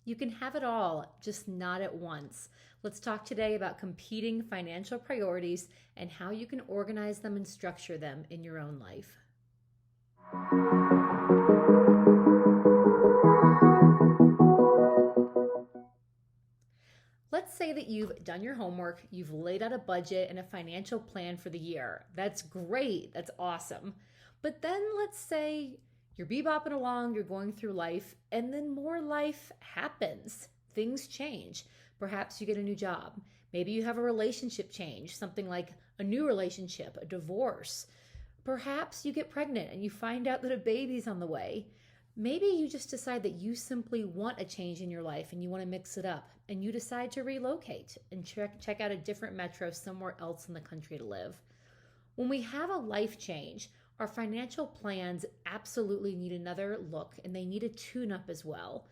You can have it all, just not at once. Let's talk today about competing financial priorities and how you can organize them and structure them in your own life. Let's say that you've done your homework, you've laid out a budget and a financial plan for the year. That's great, that's awesome. But then let's say you're bebopping along, you're going through life, and then more life happens. Things change. Perhaps you get a new job. Maybe you have a relationship change, something like a new relationship, a divorce. Perhaps you get pregnant and you find out that a baby's on the way. Maybe you just decide that you simply want a change in your life and you want to mix it up, and you decide to relocate and check out a different metro somewhere else in the country to live. When we have a life change, our financial plans absolutely need another look, and they need a tune-up as well.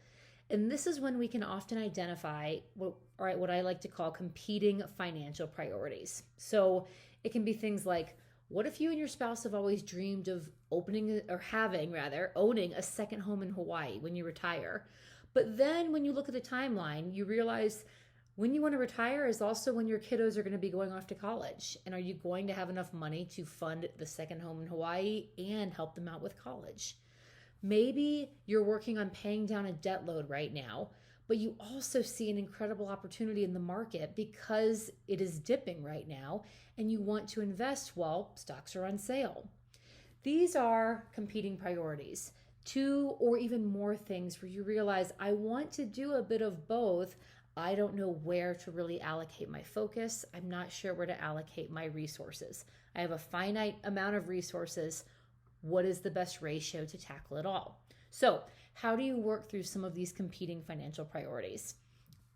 And this is when we can often identify what I like to call competing financial priorities. So it can be things like, what if you and your spouse have always dreamed of owning a second home in Hawaii when you retire? But then when you look at the timeline, you realize when you want to retire is also when your kiddos are going to be going off to college. And are you going to have enough money to fund the second home in Hawaii and help them out with college? Maybe you're working on paying down a debt load right now, but you also see an incredible opportunity in the market because it is dipping right now and you want to invest while stocks are on sale. These are competing priorities. Two or even more things where you realize, I want to do a bit of both. I don't know where to really allocate my focus. I'm not sure where to allocate my resources. I have a finite amount of resources. What is the best ratio to tackle it all? So, how do you work through some of these competing financial priorities?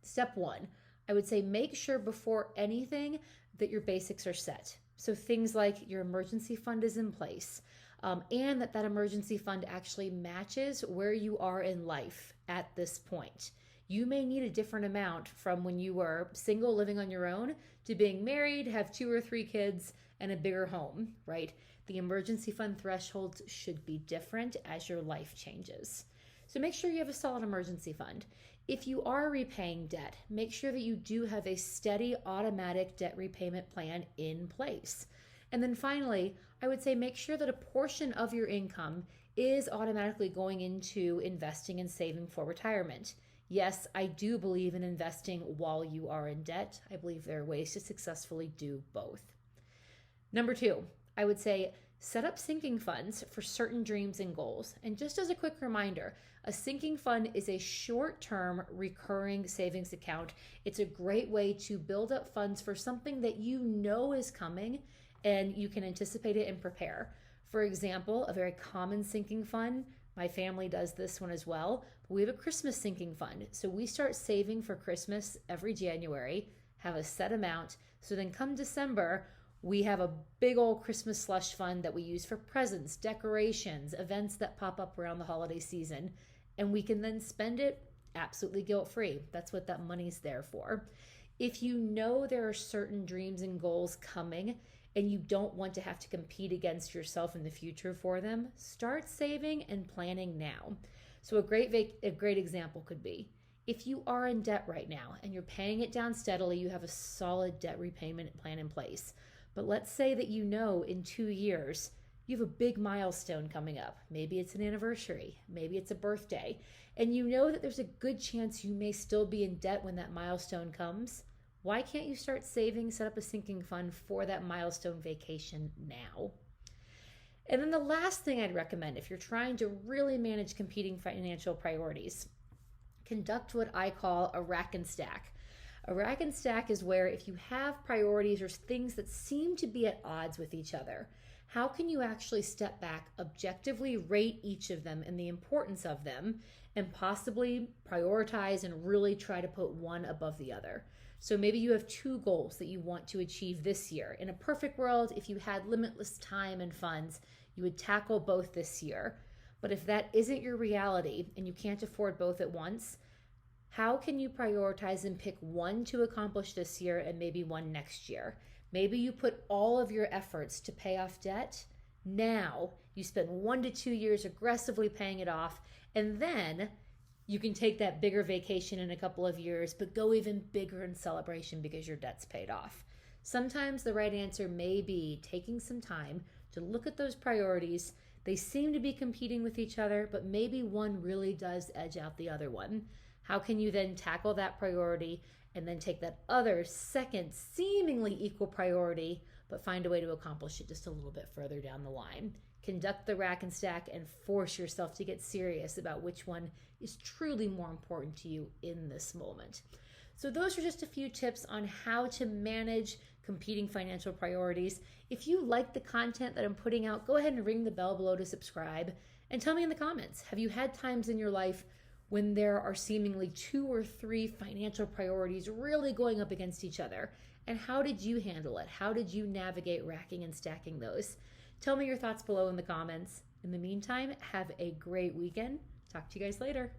Step one, I would say make sure before anything that your basics are set. So things like your emergency fund is in place, and that emergency fund actually matches where you are in life at this point. You may need a different amount from when you were single living on your own to being married, have 2 or 3 kids, and a bigger home, right? The emergency fund thresholds should be different as your life changes. So make sure you have a solid emergency fund. If you are repaying debt, make sure that you do have a steady automatic debt repayment plan in place. And then finally, I would say make sure that a portion of your income is automatically going into investing and saving for retirement. Yes, I do believe in investing while you are in debt. I believe there are ways to successfully do both. Number 2, I would say set up sinking funds for certain dreams and goals. And just as a quick reminder, a sinking fund is a short-term recurring savings account. It's a great way to build up funds for something that you know is coming and you can anticipate it and prepare. For example, a very common sinking fund, my family does this one as well, but we have a Christmas sinking fund. So we start saving for Christmas every January, have a set amount, so then come December, we have a big old Christmas slush fund that we use for presents, decorations, events that pop up around the holiday season, and we can then spend it absolutely guilt-free. That's what that money's there for. If you know there are certain dreams and goals coming and you don't want to have to compete against yourself in the future for them, start saving and planning now. So a great example could be, if you are in debt right now and you're paying it down steadily, you have a solid debt repayment plan in place. But let's say that you know in 2 years, you have a big milestone coming up. Maybe it's an anniversary, maybe it's a birthday, and you know that there's a good chance you may still be in debt when that milestone comes. Why can't you start saving, set up a sinking fund for that milestone vacation now? And then the last thing I'd recommend, if you're trying to really manage competing financial priorities, conduct what I call a rack and stack. A rack and stack is where if you have priorities or things that seem to be at odds with each other, how can you actually step back, objectively rate each of them and the importance of them, and possibly prioritize and really try to put one above the other? So maybe you have 2 goals that you want to achieve this year. In a perfect world, if you had limitless time and funds, you would tackle both this year. But if that isn't your reality and you can't afford both at once, how can you prioritize and pick one to accomplish this year and maybe one next year? Maybe you put all of your efforts to pay off debt. Now you spend 1 to 2 years aggressively paying it off, and then You can take that bigger vacation in a couple of years, but go even bigger in celebration because your debt's paid off. Sometimes the right answer may be taking some time to look at those priorities. They seem to be competing with each other, but maybe one really does edge out the other one. How can you then tackle that priority and then take that other second seemingly equal priority, but find a way to accomplish it just a little bit further down the line? Conduct the rack and stack and force yourself to get serious about which one is truly more important to you in this moment. So those are just a few tips on how to manage competing financial priorities. If you like the content that I'm putting out, go ahead and ring the bell below to subscribe and tell me in the comments, have you had times in your life when there are seemingly 2 or 3 financial priorities really going up against each other? And how did you handle it? How did you navigate racking and stacking those? Tell me your thoughts below in the comments. In the meantime, have a great weekend. Talk to you guys later.